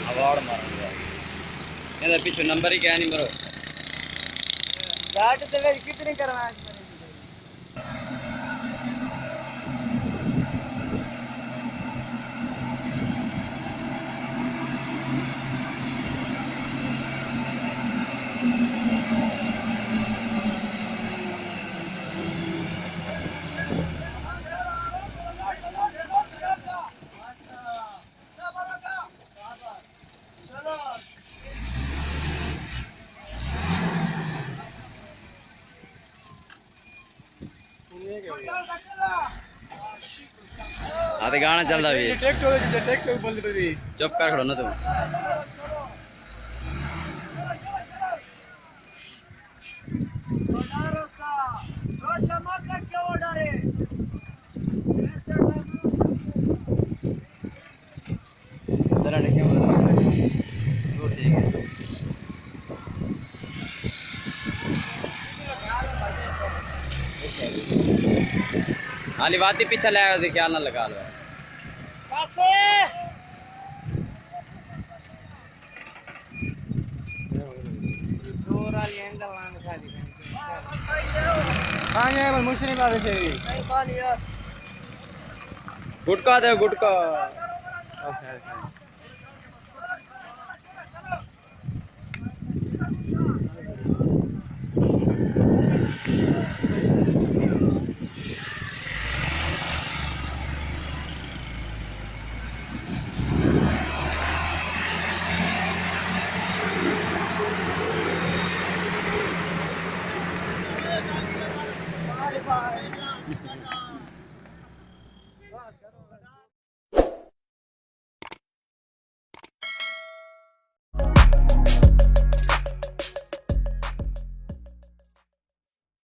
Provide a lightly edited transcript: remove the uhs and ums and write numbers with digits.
award मारूंगा ये पीछे नंबर ही क्या नहीं मरो घाट तो कितनी करवा आते गाना चल रहा है चुप कर खड़ो ना तुम जरा देखिए तो ठीक है हाली बात ही पीछे ले आया क्या ना लगा लो गुटका दे गुटका